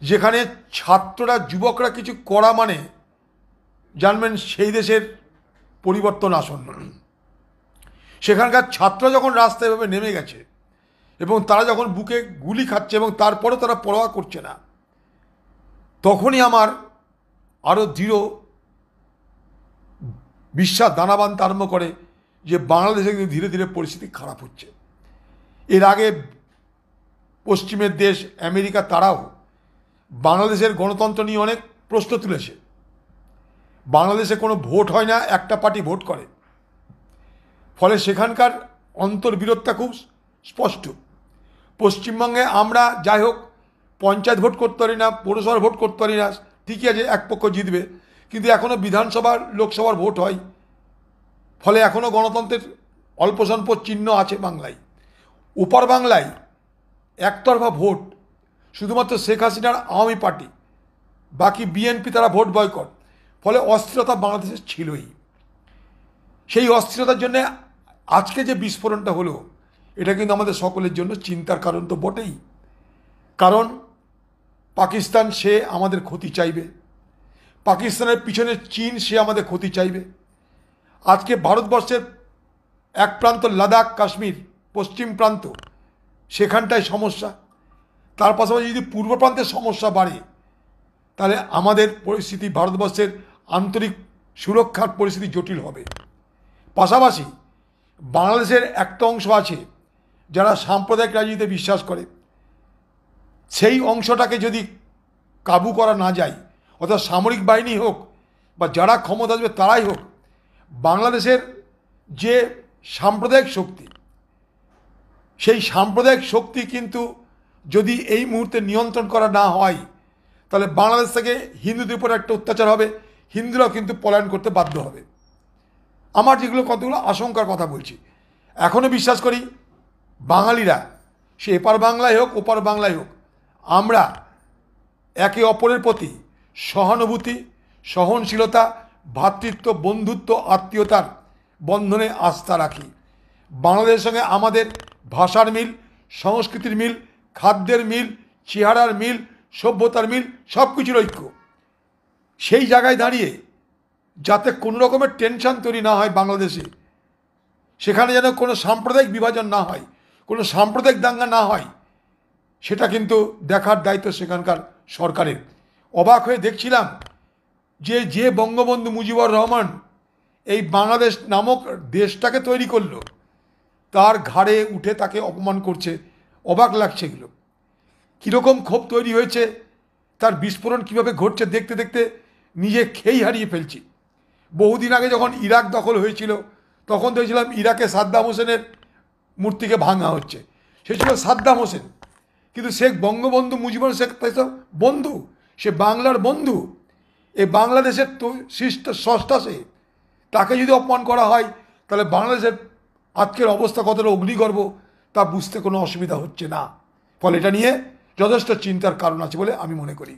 যেখানে ছাত্ররা যুবকরা কিছু করা মানে জানবেন সেই দেশের পরিবর্তন আসন্ন। সেখানকার ছাত্ররা যখন রাস্তায় এভাবে নেমে গেছে এবং তারা যখন বুকে গুলি খাচ্ছে এবং তারপরেও তারা পরোয়া করছে না, তখনই আমার আরও দৃঢ় বিশ্বাস দানা বাঁধতে আরম্ভ করে যে বাংলাদেশে কিন্তু ধীরে ধীরে পরিস্থিতি খারাপ হচ্ছে। এর আগে পশ্চিমের দেশ আমেরিকা তারাও বাংলাদেশের গণতন্ত্র নিয়ে অনেক প্রশ্ন তুলেছে। বাংলাদেশে কোনো ভোট হয় না, একটা পার্টি ভোট করে, ফলে সেখানকার অন্তর্বিরোধটা খুব স্পষ্ট। পশ্চিমবঙ্গে আমরা যাই হোক পঞ্চায়েত ভোট করতে পারি না, পৌরসভার ভোট করতে পারি না, ঠিকই আছে এক পক্ষ জিতবে, কিন্তু এখনও বিধানসভার লোকসভার ভোট হয়, ফলে এখনও গণতন্ত্রের অল্প স্বল্প চিহ্ন আছে বাংলায়। ওপার বাংলায় একতরফা ভোট, শুধুমাত্র শেখ হাসিনার আওয়ামী পার্টি, বাকি বিএনপি তারা ভোট বয়কট, ফলে অস্থিরতা বাংলাদেশে ছিলই। সেই অস্থিরতার জন্যে আজকে যে বিস্ফোরণটা হলো, এটা কিন্তু আমাদের সকলের জন্য চিন্তার কারণ তো বটেই। কারণ পাকিস্তান সে আমাদের ক্ষতি চাইবে, পাকিস্তানের পিছনে চীন সে আমাদের ক্ষতি চাইবে। আজকে ভারতবর্ষের এক প্রান্ত লাদাখ কাশ্মীর, পশ্চিম প্রান্ত, সেখানটায় সমস্যা, তার পাশাপাশি যদি পূর্ব প্রান্তের সমস্যা বাড়ে, তাহলে আমাদের পরিস্থিতি, ভারতবর্ষের আন্তরিক সুরক্ষার পরিস্থিতি জটিল হবে। পাশাপাশি বাংলাদেশের একটা অংশ আছে যারা সাম্প্রদায়িক রাজনীতিতে বিশ্বাস করে, সেই অংশটাকে যদি কাবু করা না যায়, অর্থাৎ সামরিক বাহিনী হোক বা যারা ক্ষমতা আসবে তারাই হোক, বাংলাদেশের যে সাম্প্রদায়িক শক্তি, সেই সাম্প্রদায়িক শক্তি কিন্তু যদি এই মুহূর্তে নিয়ন্ত্রণ করা না হয়, তাহলে বাংলাদেশ থেকে হিন্দুদের উপর একটা অত্যাচার হবে, হিন্দুরাও কিন্তু পলায়ন করতে বাধ্য হবে। আমার যেগুলো কতগুলো আশঙ্কার কথা বলছি, এখনও বিশ্বাস করি বাঙালিরা, সে এপার বাংলায় হোক ওপার বাংলায় হোক, আমরা একে অপরের প্রতি সহানুভূতি, সহনশীলতা, ভ্রাতৃত্ব, বন্ধুত্ব, আত্মীয়তার বন্ধনে আস্থা রাখি। বাংলাদেশের সঙ্গে আমাদের ভাষার মিল, সংস্কৃতির মিল, খাদ্যের মিল, চেহারার মিল, সভ্যতার মিল, সব কিছুর ঐক্য। সেই জায়গায় দাঁড়িয়ে যাতে কোনো রকমের টেনশন তৈরি না হয় বাংলাদেশে, সেখানে যেন কোনো সাম্প্রদায়িক বিভাজন না হয়, কোনো সাম্প্রদায়িক দাঙ্গা না হয়, সেটা কিন্তু দেখার দায়িত্ব সেখানকার সরকারের। অবাক হয়ে দেখছিলাম যে বঙ্গবন্ধু মুজিবুর রহমান এই বাংলাদেশ নামক দেশটাকে তৈরি করলো, তার ঘাড়ে উঠে তাকে অপমান করছে। অবাক লাগছে এগুলো, কীরকম ক্ষোভ তৈরি হয়েছে, তার বিস্ফোরণ কিভাবে ঘটছে দেখতে দেখতে নিজে খেই হারিয়ে ফেলছি। বহুদিন আগে যখন ইরাক দখল হয়েছিল, তখন দেখছিলাম ইরাকে সাদ্দাম হোসেনের মূর্তিকে ভাঙা হচ্ছে, সে ছিল সাদ্দাম হোসেন, কিন্তু শেখ বঙ্গবন্ধু মুজিবুর শেখ বন্ধু, সে বাংলার বন্ধু, এই বাংলাদেশের তো স্রষ্টা সে, তাকে যদি অপমান করা হয়, তাহলে বাংলাদেশের আজকের অবস্থা কতটা অগ্নিগর্ভ তা বুঝতে কোনো অসুবিধা হচ্ছে না। ফলে এটা নিয়ে যথেষ্ট চিন্তার কারণ আছে বলে আমি মনে করি।